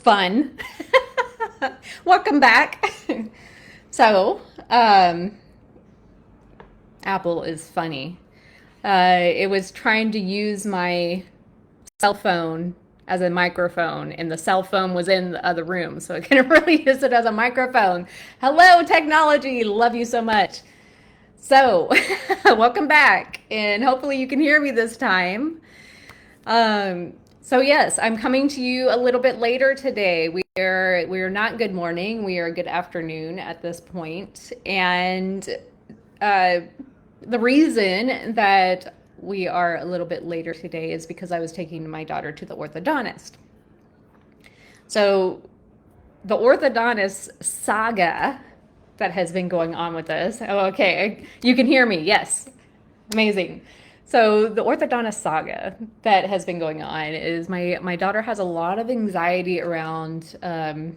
Fun. Welcome back. So, Apple is funny. It was trying to use my cell phone as a microphone, and the cell phone was in the other room, so I couldn't really use it as a microphone. Hello, technology. Love you so much. So, welcome back, and hopefully you can hear me this time. So yes, I'm coming to you a little bit later today. We are not good morning. We are good afternoon at this point, and uh, the reason that we are a little bit later today is because I was taking my daughter to the orthodontist. So the orthodontist saga that has been going on with us. Oh, okay, you can hear me. Yes, amazing. So the orthodontist saga that has been going on is my daughter has a lot of anxiety around them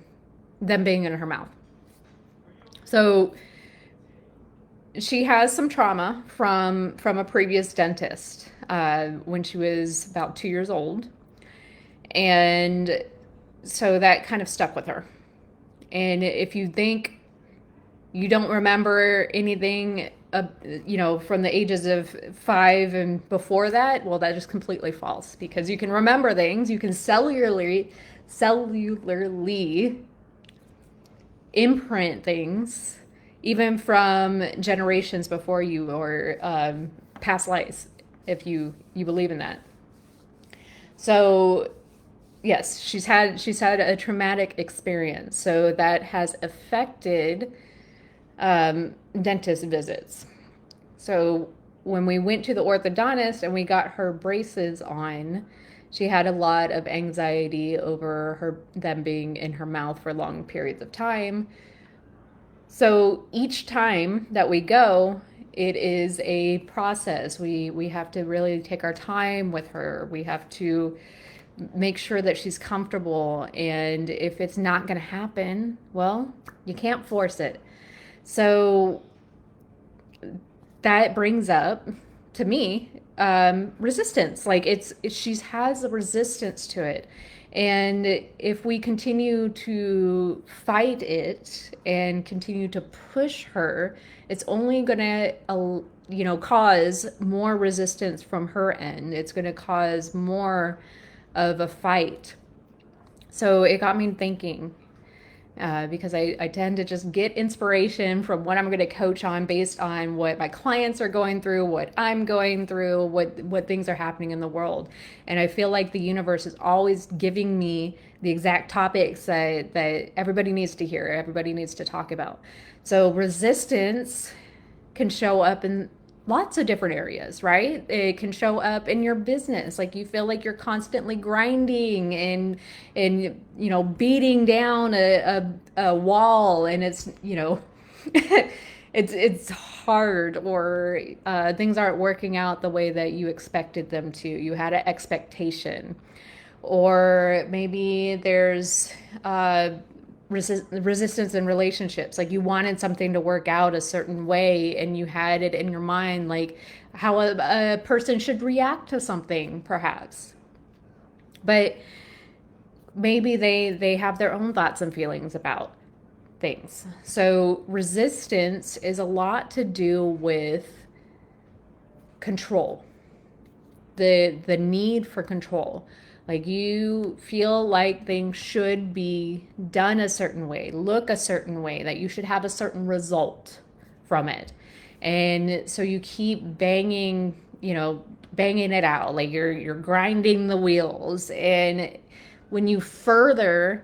being in her mouth. So she has some trauma from a previous dentist when she was about 2 years old, and so that kind of stuck with her. And if you think you don't remember anything from the ages of 5 and before that, well, that is completely false, because you can remember things. You can cellularly imprint things even from generations before you, or past lives, if you believe in that. So yes, she's had a traumatic experience, so that has affected dentist visits. So when we went to the orthodontist and we got her braces on, she had a lot of anxiety over them being in her mouth for long periods of time. So each time that we go, it is a process. We have to really take our time with her. We have to make sure that she's comfortable. And if it's not going to happen, well, you can't force it. So that brings up to me resistance. Like she has a resistance to it, and if we continue to fight it and continue to push her, it's only gonna cause more resistance from her end. It's gonna cause more of a fight. So it got me thinking, because I tend to just get inspiration from what I'm going to coach on based on what my clients are going through, what I'm going through, what things are happening in the world. And I feel like the universe is always giving me the exact topics that everybody needs to hear, everybody needs to talk about. So resistance can show up in lots of different areas, right? It can show up in your business. Like you feel like you're constantly grinding and beating down a wall, and it's hard, or things aren't working out the way that you expected them to. You had an expectation, or maybe there's resistance in relationships. Like you wanted something to work out a certain way, and you had it in your mind, like how a person should react to something, perhaps. But maybe they have their own thoughts and feelings about things. So resistance is a lot to do with control, the need for control. Like you feel like things should be done a certain way, look a certain way, that you should have a certain result from it. And so you keep banging it out, like you're grinding the wheels. And when you further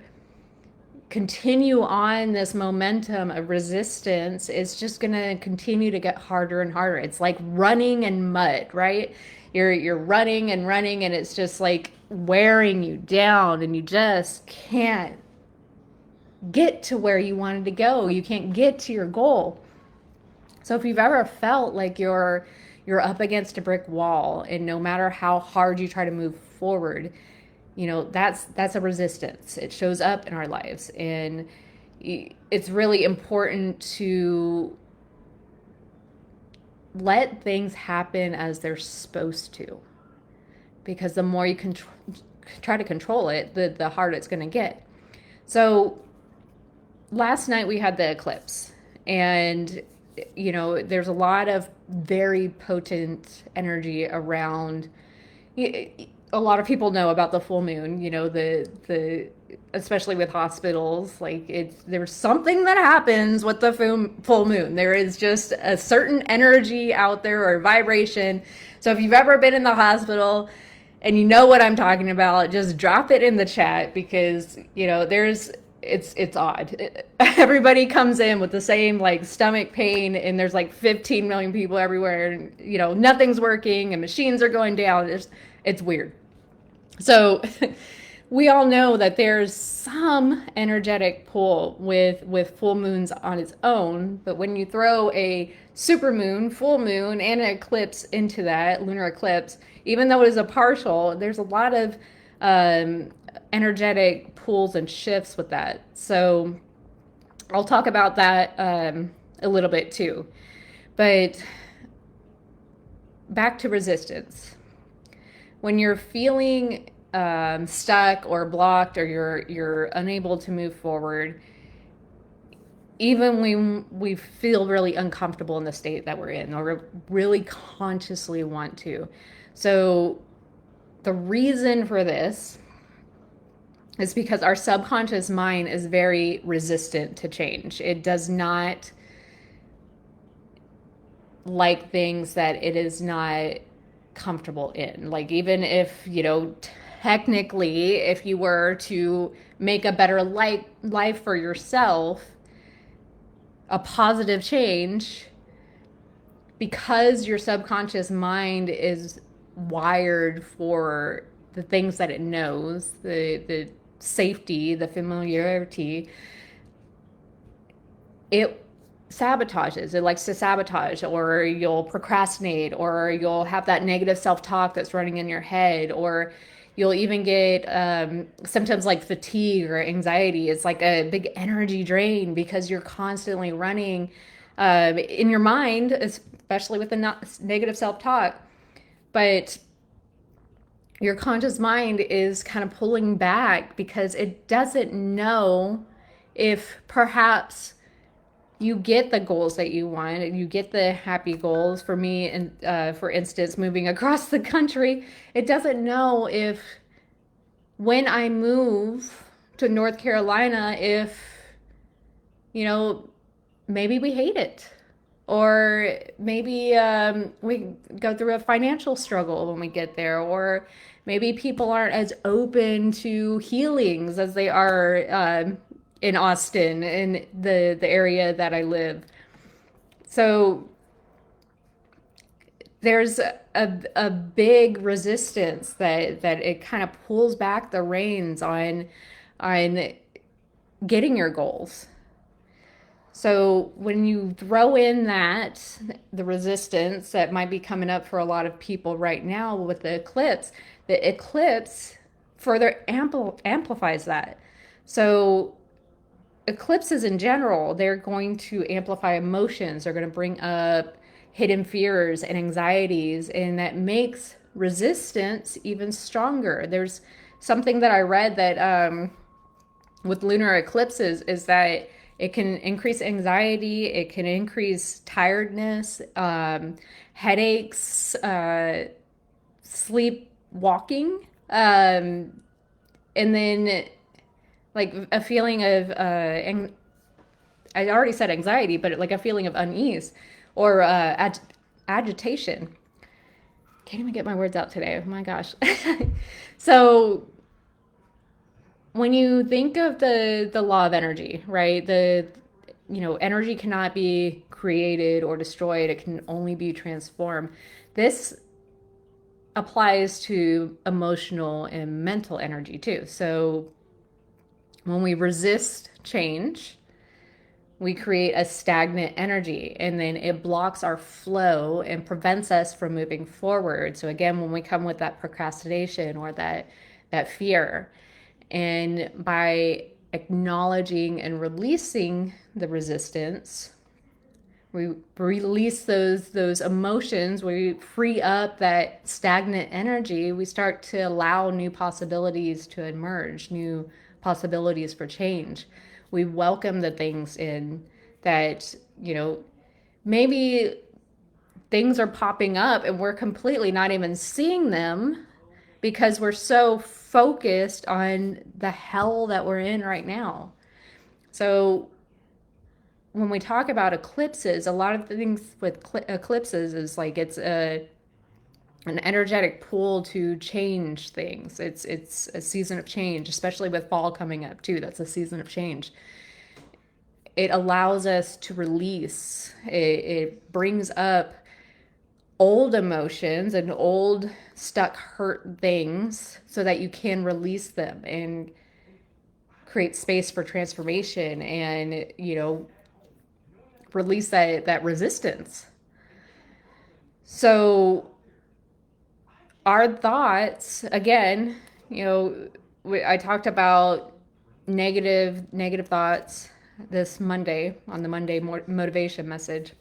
continue on this momentum of resistance, it's just going to continue to get harder and harder. It's like running in mud, right? You're running and running, and it's just like wearing you down, and you just can't get to where you wanted to go. You can't get to your goal. So if you've ever felt like you're up against a brick wall, and no matter how hard you try to move forward, that's a resistance. It shows up in our lives, and it's really important to let things happen as they're supposed to, because the more you can try to control it, the harder it's going to get. So last night we had the eclipse, and there's a lot of very potent energy around. A lot of people know about the full moon, the especially with hospitals, like there's something that happens with the full moon. There is just a certain energy out there or vibration. So if you've ever been in the hospital and you know what I'm talking about, just drop it in the chat, because there's it's odd. Everybody comes in with the same like stomach pain, and there's like 15 million people everywhere, and nothing's working and machines are going down. It's weird. So we all know that there's some energetic pull with full moons on its own, but when you throw a super moon, full moon, and an eclipse into that lunar eclipse, even though it is a partial, there's a lot of energetic pulls and shifts with that. So I'll talk about that a little bit too. But back to resistance. When you're feeling stuck or blocked, or you're unable to move forward, even when we feel really uncomfortable in the state that we're in, or really consciously want to. So the reason for this is because our subconscious mind is very resistant to change. It does not like things that it is not comfortable in. Like, even if, technically, if you were to make a better life for yourself, a positive change, because your subconscious mind is wired for the things that it knows, the safety, the familiarity, it sabotages. It likes to sabotage, or you'll procrastinate, or you'll have that negative self-talk that's running in your head, or you'll even get symptoms like fatigue or anxiety. It's like a big energy drain because you're constantly running in your mind, especially with the negative self-talk. But your conscious mind is kind of pulling back because it doesn't know if perhaps you get the goals that you want, you get the happy goals. For me, and for instance, moving across the country, it doesn't know if when I move to North Carolina, if, maybe we hate it. Or maybe we go through a financial struggle when we get there. Or maybe people aren't as open to healings as they are in Austin, in the area that I live. So there's a big resistance that it kind of pulls back the reins on getting your goals. So when you throw in the resistance that might be coming up for a lot of people right now with the eclipse further amplifies that. So eclipses in general, they're going to amplify emotions. They're going to bring up hidden fears and anxieties, and that makes resistance even stronger. There's something that I read that with lunar eclipses is that it can increase anxiety, it can increase tiredness, headaches, sleepwalking, and then like a feeling of I already said anxiety, but like a feeling of unease or agitation. Can't even get my words out today. Oh my gosh. So when you think of the law of energy, right? Energy cannot be created or destroyed. It can only be transformed. This applies to emotional and mental energy too. So when we resist change, we create a stagnant energy, and then it blocks our flow and prevents us from moving forward. So again, when we come with that procrastination or that fear, and by acknowledging and releasing the resistance, we release those emotions, we free up that stagnant energy, we start to allow new possibilities to emerge, new possibilities for change. We welcome the things in that, maybe things are popping up and we're completely not even seeing them because we're so focused on the hell that we're in right now. So when we talk about eclipses, a lot of the things with eclipses is like it's an energetic pull to change things. It's a season of change, especially with fall coming up too. That's a season of change. It allows us to release. It brings up old emotions and old stuck hurt things so that you can release them and create space for transformation and release that resistance. So our thoughts, again, I talked about negative thoughts this Monday on the Monday motivation message.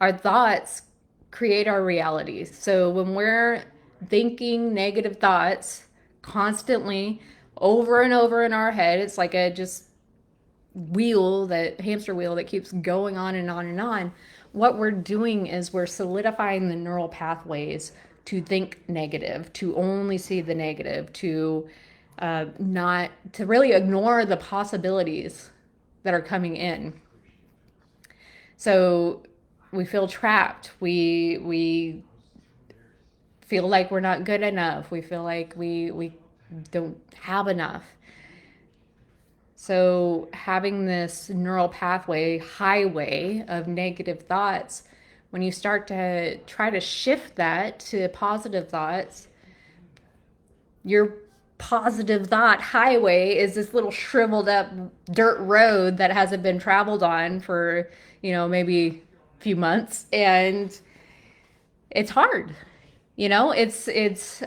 Our thoughts create our realities. So when we're thinking negative thoughts constantly over and over in our head, it's like a just hamster wheel that keeps going on and on and on. What we're doing is we're solidifying the neural pathways to think negative, to only see the negative, to not to really ignore the possibilities that are coming in. So we feel trapped. We feel like we're not good enough. We feel like we don't have enough. So having this neural pathway highway of negative thoughts, when you start to try to shift that to positive thoughts, your positive thought highway is this little shriveled up dirt road that hasn't been traveled on for, maybe a few months. And it's hard. It's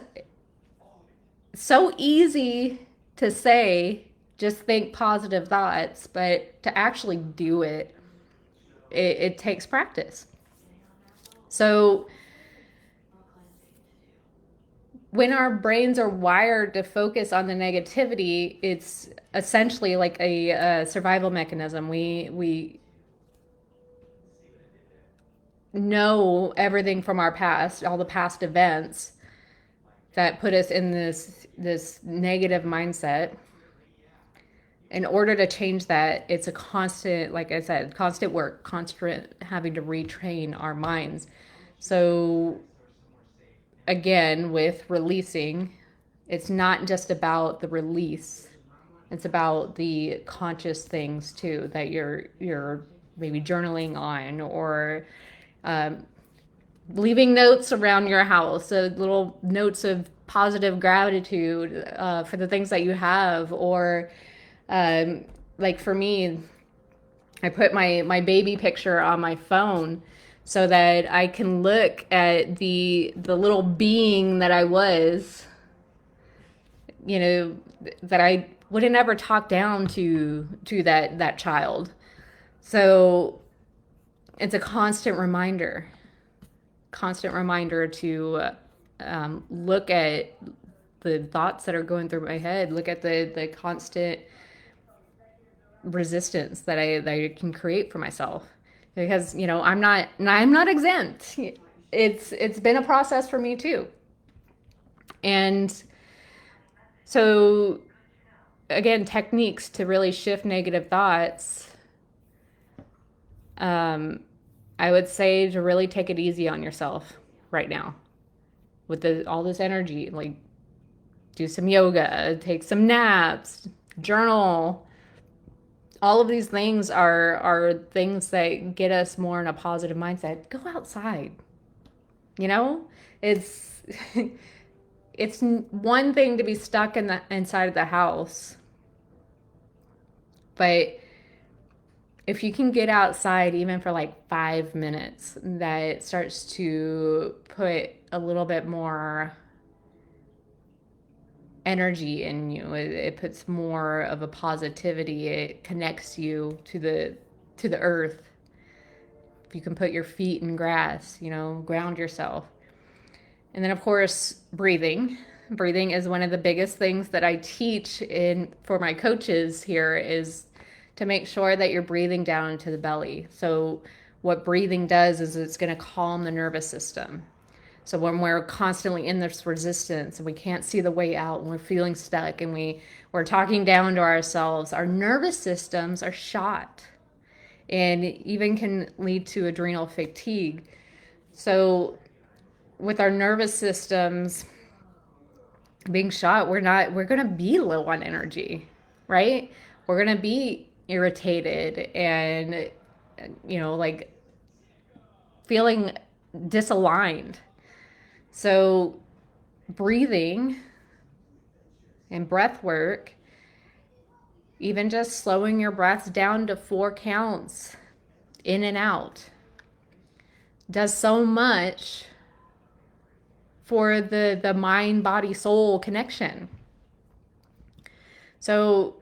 so easy to say, just think positive thoughts, but to actually do it takes practice. So when our brains are wired to focus on the negativity, it's essentially like a survival mechanism. We know everything from our past, all the past events that put us in this negative mindset. In order to change that, it's a constant, like I said, constant work, constant having to retrain our minds. So again, with releasing, it's not just about the release. It's about the conscious things too that you're maybe journaling on, or leaving notes around your house, little notes of positive gratitude for the things that you have, or like for me, I put my baby picture on my phone so that I can look at the little being that I was, that I would have never talked down to that child. So it's a constant reminder to look at the thoughts that are going through my head, look at the constant resistance that I can create for myself, because I'm not exempt. It's been a process for me too. And so again, techniques to really shift negative thoughts, I would say to really take it easy on yourself right now with all this energy. Like, do some yoga, take some naps, journal. All of these things are things that get us more in a positive mindset. Go outside. It's it's one thing to be stuck inside of the house, but if you can get outside even for like 5 minutes, that starts to put a little bit more energy in you. It puts more of a positivity. It connects you to the earth. If you can put your feet in grass, ground yourself. And then of course, breathing. Breathing is one of the biggest things that I teach in for my coaches here, is to make sure that you're breathing down into the belly. So what breathing does is it's going to calm the nervous system. So when we're constantly in this resistance and we can't see the way out and we're feeling stuck and we're talking down to ourselves, our nervous systems are shot and even can lead to adrenal fatigue. So with our nervous systems being shot, we're going to be low on energy, right? We're going to be irritated and, like feeling disaligned. So breathing and breath work, even just slowing your breaths down to 4 counts in and out, does so much for the mind, body, soul connection. So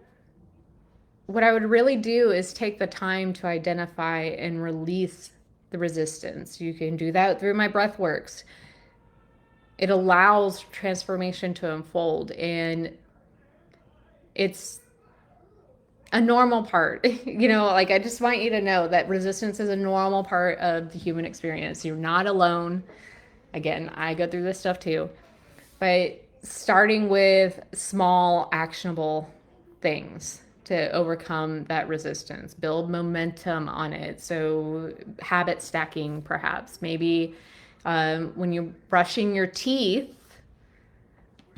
what I would really do is take the time to identify and release the resistance. You can do that through my breath works. It allows transformation to unfold, and it's a normal part. Like, I just want you to know that resistance is a normal part of the human experience. You're not alone. Again, I go through this stuff too. But starting with small, actionable things to overcome that resistance, build momentum on it. So habit stacking, perhaps. Maybe when you're brushing your teeth,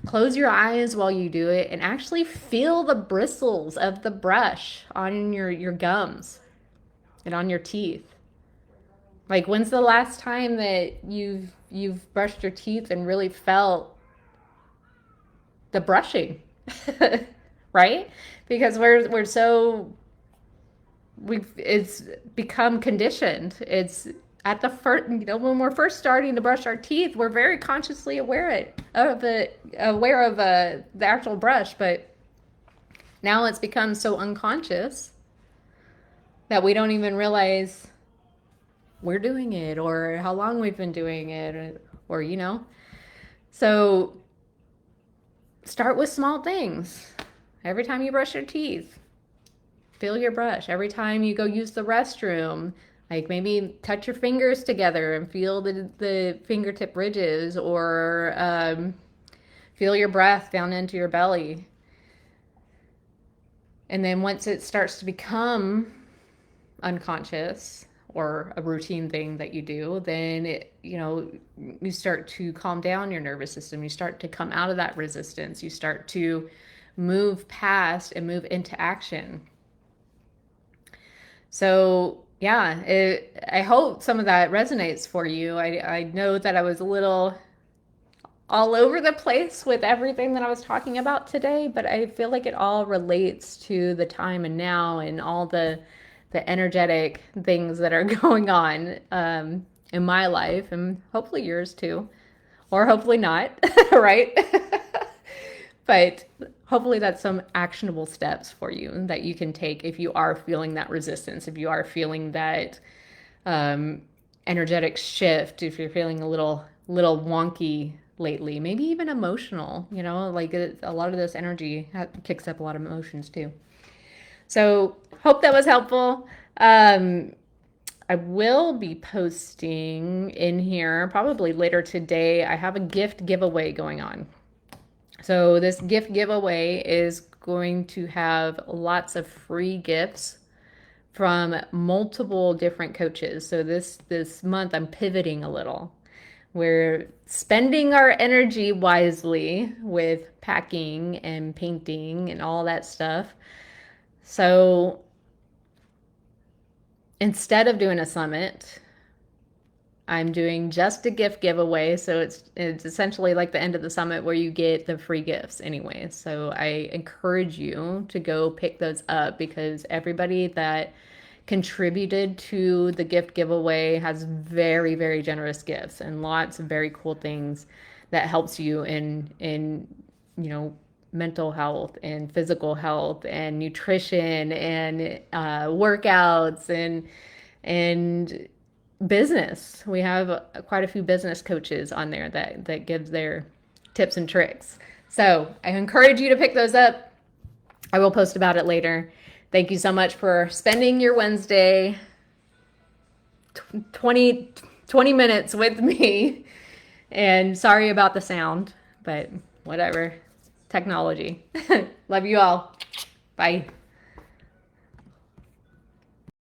close your eyes while you do it and actually feel the bristles of the brush on your gums and on your teeth. Like, when's the last time that you've brushed your teeth and really felt the brushing? Right? Because it's become conditioned. It's at the first, when we're first starting to brush our teeth, we're very consciously aware of the actual brush, but now it's become so unconscious that we don't even realize we're doing it or how long we've been doing it, or So start with small things. Every time you brush your teeth, feel your brush. Every time you go use the restroom, like maybe touch your fingers together and feel the fingertip ridges, or feel your breath down into your belly. And then once it starts to become unconscious or a routine thing that you do, then you start to calm down your nervous system. You start to come out of that resistance. You start to move past and move into action. So yeah, I hope some of that resonates for you. I know that I was a little all over the place with everything that I was talking about today, but I feel like it all relates to the time and now and all the energetic things that are going on in my life, and hopefully yours too, or hopefully not, right? But hopefully that's some actionable steps for you that you can take if you are feeling that resistance, if you are feeling that energetic shift, if you're feeling a little wonky lately, maybe even emotional, like a lot of this energy kicks up a lot of emotions too. So hope that was helpful. I will be posting in here probably later today. I have a gift giveaway going on. So this gift giveaway is going to have lots of free gifts from multiple different coaches. So this month I'm pivoting a little. We're spending our energy wisely with packing and painting and all that stuff. So instead of doing a summit, I'm doing just a gift giveaway. So it's essentially like the end of the summit where you get the free gifts anyway. So I encourage you to go pick those up, because everybody that contributed to the gift giveaway has very, very generous gifts and lots of very cool things that helps you in mental health and physical health and nutrition and workouts and business. We have quite a few business coaches on there that give their tips and tricks. So I encourage you to pick those up. I will post about it later. Thank you so much for spending your Wednesday 20 minutes with me. And sorry about the sound, but whatever. Technology. Love you all. Bye.